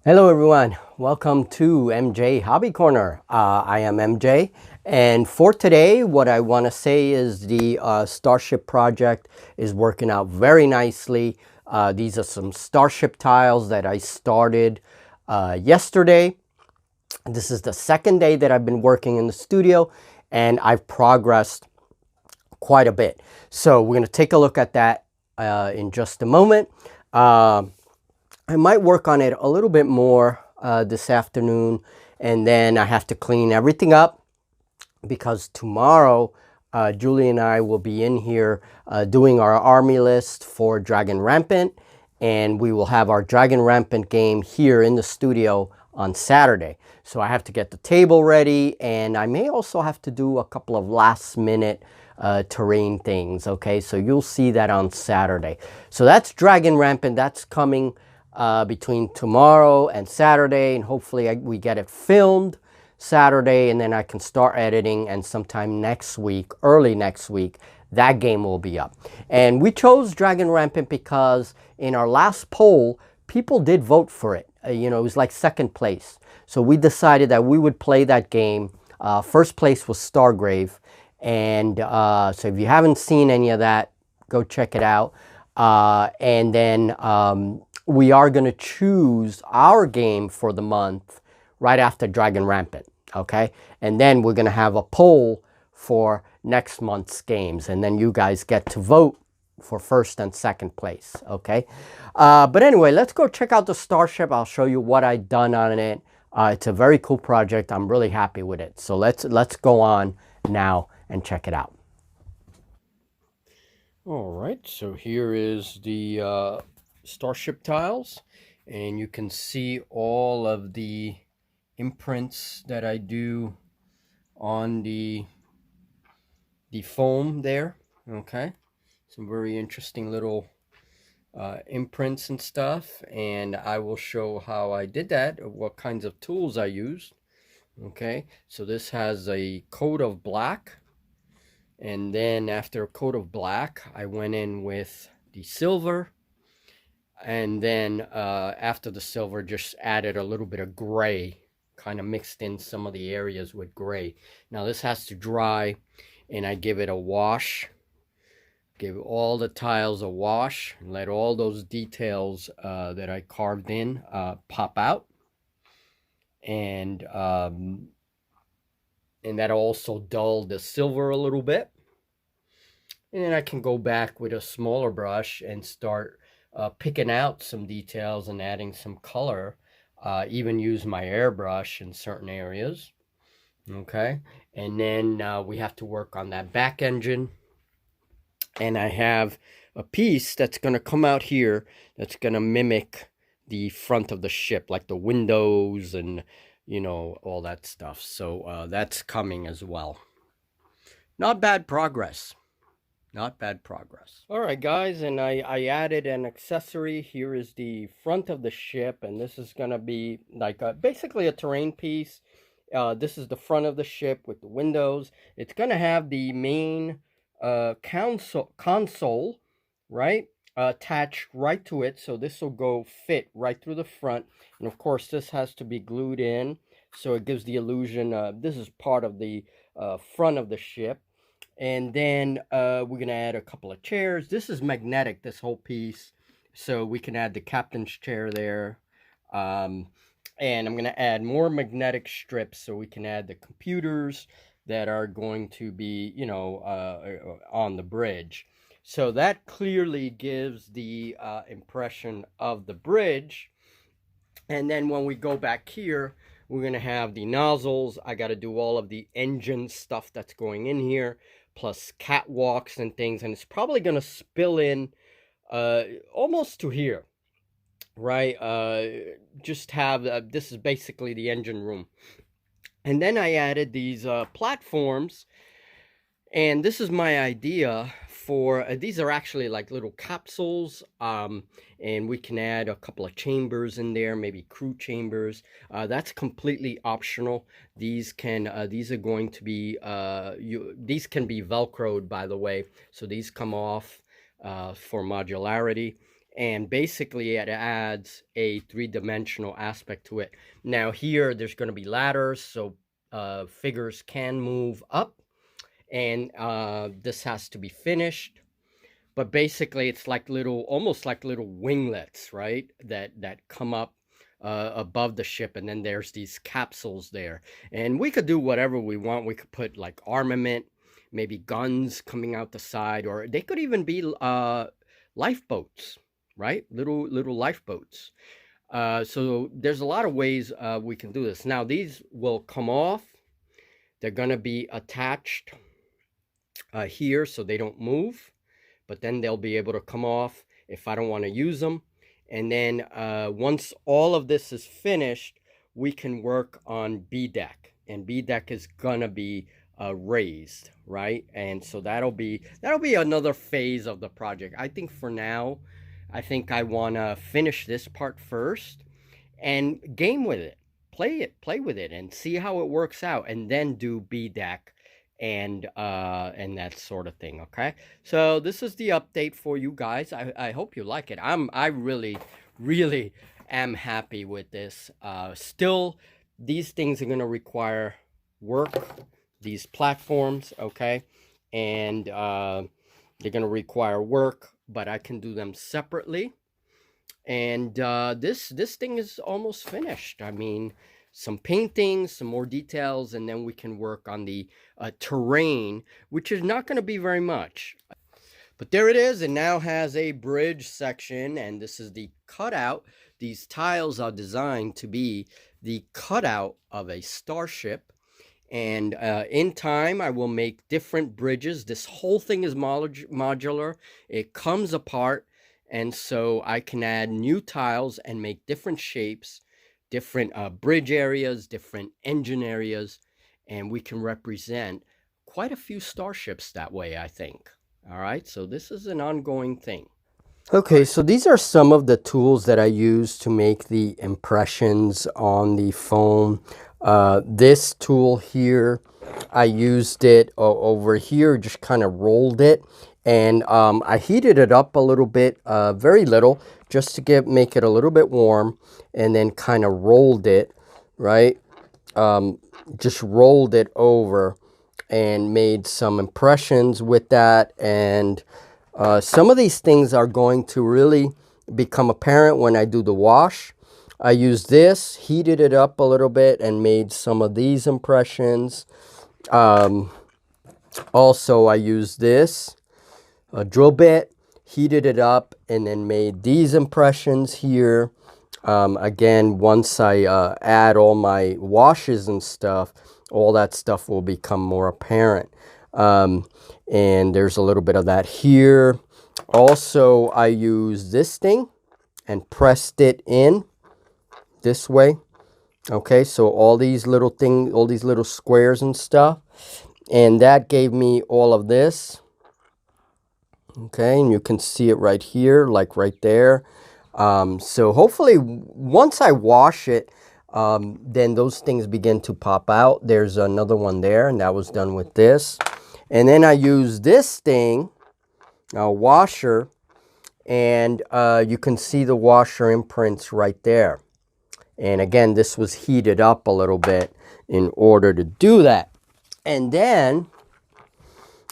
Hello everyone, welcome to MJ Hobby Corner. I am MJ, and for today what I want to say is the Starship project is working out very nicely. These are some Starship tiles that I started yesterday. This is the second day that I've been working in the studio, and I've progressed quite a bit. So we're going to take a look at that in just a moment. I might work on it a little bit more this afternoon, and then I have to clean everything up because tomorrow Julie and I will be in here doing our army list for Dragon Rampant, and we will have our Dragon Rampant game here in the studio on Saturday. So I have to get the table ready, and I may also have to do a couple of last minute terrain things. Okay, so you'll see that on Saturday. So that's Dragon Rampant. That's coming between tomorrow and Saturday, and hopefully we get it filmed Saturday, and then I can start editing, and sometime next week, early next week, that game will be up. And we chose Dragon Rampant because in our last poll, people did vote for it. It was like second place. So we decided that we would play that game. First place was Stargrave. And so if you haven't seen any of that, go check it out. And then we are going to choose our game for the month right after Dragon Rampant, okay? And then we're going to have a poll for next month's games, and then you guys get to vote for first and second place, okay? But anyway, let's go check out the Starship. I'll show you what I've done on it. It's a very cool project. I'm really happy with it. So let's go on now and check it out. All right, so here is the Starship tiles, and you can see all of the imprints that I do on the foam there. Okay, some very interesting little imprints and stuff, and I will show how I did that, what kinds of tools I used. Okay, so this has a coat of black, and then after a coat of black I went in with the silver, and then after the silver just added a little bit of gray, kind of mixed in some of the areas with gray. Now this has to dry, and I give it a wash, give all the tiles a wash, and let all those details that I carved in pop out, and that also dulled the silver a little bit. And then I can go back with a smaller brush and start picking out some details and adding some color, even use my airbrush in certain areas. Okay, and then we have to work on that back engine. And I have a piece that's going to come out here that's going to mimic the front of the ship, like the windows and, all that stuff. So that's coming as well. Not bad progress. Not bad progress. All right, guys, and I added an accessory. Here is the front of the ship, and this is going to be like basically a terrain piece. This is the front of the ship with the windows. It's going to have the main console, right, attached right to it. So this will go fit right through the front. And of course, this has to be glued in. So it gives the illusion this is part of the front of the ship. And then we're going to add a couple of chairs. This is magnetic, this whole piece. So we can add the captain's chair there. And I'm going to add more magnetic strips so we can add the computers that are going to be, on the bridge. So that clearly gives the impression of the bridge. And then when we go back here, we're going to have the nozzles. I got to do all of the engine stuff that's going in here, plus catwalks and things. And it's probably going to spill in almost to here, right? Just have, this is basically the engine room. And then I added these platforms. And this is my idea for, these are actually like little capsules, and we can add a couple of chambers in there, maybe crew chambers. That's completely optional. These are going to be, these can be Velcroed, by the way. So these come off for modularity. And basically it adds a three-dimensional aspect to it. Now here there's going to be ladders, so figures can move up, and this has to be finished. But basically it's like little, almost like little winglets, right, that come up above the ship, and then there's these capsules there, and we could do whatever we want. We could put like armament, maybe guns coming out the side, or they could even be lifeboats, right? Little lifeboats. So there's a lot of ways we can do this. Now these will come off. They're going to be attached here so they don't move, but then they'll be able to come off if I don't want to use them. And then once all of this is finished, we can work on B deck, and B deck is gonna be raised, right? And so that'll be another phase of the project. I think for now, I think I want to finish this part first and game with it, play with it, and see how it works out, and then do B deck and that sort of thing. Okay, so this is the update for you guys. I hope you like it. I really am happy with this. Still, these things are going to require work, these platforms, okay, and they're going to require work, but I can do them separately. And this thing is almost finished. I mean, some painting, some more details, and then we can work on the terrain, which is not going to be very much. But there it is. It now has a bridge section, and this is the cutout. These tiles are designed to be the cutout of a starship. And in time, I will make different bridges. This whole thing is modular. It comes apart, and so I can add new tiles and make different shapes, different bridge areas, different engine areas, and we can represent quite a few starships that way, I think. All right, so this is an ongoing thing. Okay, so these are some of the tools that I use to make the impressions on the foam. This tool here, I used it over here, just kind of rolled it, and I heated it up a little bit, very little, just to make it a little bit warm, and then kind of rolled it, right? Just rolled it over and made some impressions with that. And some of these things are going to really become apparent when I do the wash. I used this, heated it up a little bit, and made some of these impressions. Also, I used this, a drill bit, heated it up, and then made these impressions here. Again, once I add all my washes and stuff, all that stuff will become more apparent. And there's a little bit of that here. Also, I used this thing and pressed it in this way. Okay, so all these little things, all these little squares and stuff. And that gave me all of this. Okay, and you can see it right here, like right there. So hopefully once I wash it, then those things begin to pop out. There's another one there, and that was done with this. And then I use this thing, a washer, and you can see the washer imprints right there. And again, this was heated up a little bit in order to do that. And then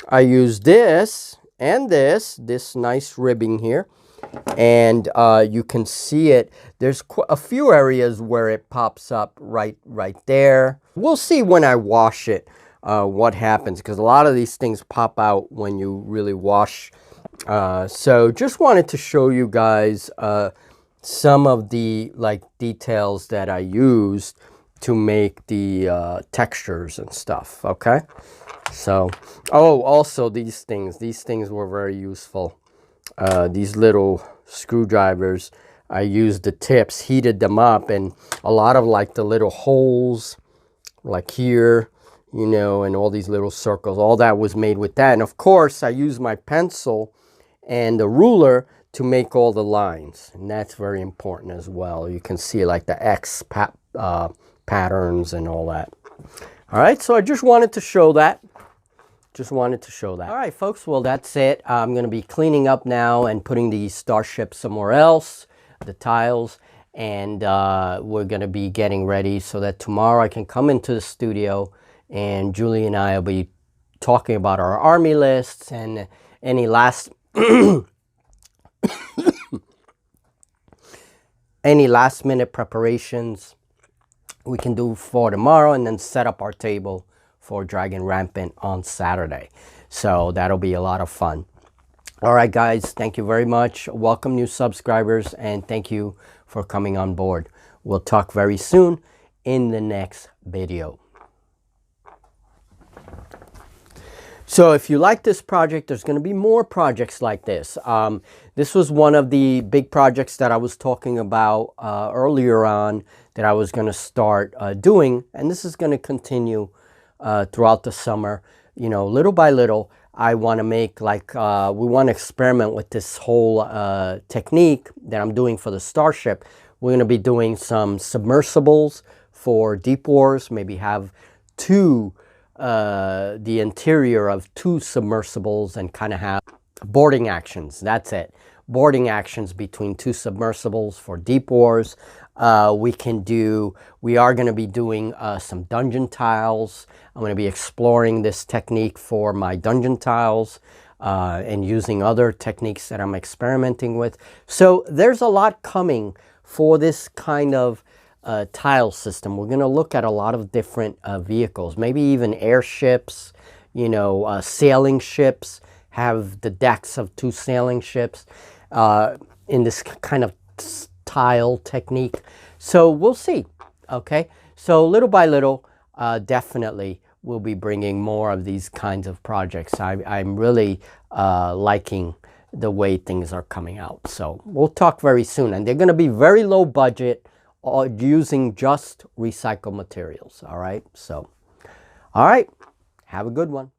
I use this and this nice ribbing here. And you can see it. There's a few areas where it pops up right there. We'll see when I wash it what happens, because a lot of these things pop out when you really wash. So just wanted to show you guys some of the details that I used to make the textures and stuff. Okay, so also these things were very useful. These little screwdrivers, I used the tips, heated them up, and a lot of the little holes like here, you know, and all these little circles, all that was made with that. And of course I used my pencil and the ruler to make all the lines, and that's very important as well. You can see like the X patterns and all that. All right, so I just wanted to show that just wanted to show that. All right, folks, well, that's it. I'm going to be cleaning up now and putting the Starship somewhere else, the tiles, and we're going to be getting ready so that tomorrow I can come into the studio and Julie and I will be talking about our army lists and any last any last minute preparations we can do for tomorrow, and then set up our table for Dragon Rampant on Saturday. So that'll be a lot of fun. All right, guys, thank you very much. Welcome new subscribers, and thank you for coming on board. We'll talk very soon in the next video. So if you like this project, there's going to be more projects like this. This was one of the big projects that I was talking about earlier on that I was going to start doing, and this is going to continue throughout the summer. You know, little by little, I want to make like, we want to experiment with this whole technique that I'm doing for the Starship. We're going to be doing some submersibles for deep wars, maybe have the interior of 2 submersibles and kind of have boarding actions. That's it. Boarding actions between 2 submersibles for deep wars. We are going to be doing some dungeon tiles. I'm going to be exploring this technique for my dungeon tiles and using other techniques that I'm experimenting with. So there's a lot coming for this kind of tile system. We're going to look at a lot of different vehicles, maybe even airships, you know, sailing ships, have the decks of 2 sailing ships in this kind of tile technique. So we'll see. Okay, so little by little, definitely we'll be bringing more of these kinds of projects. I'm really liking the way things are coming out. So we'll talk very soon, and they're going to be very low budget, using just recycled materials. All right, so all right, have a good one.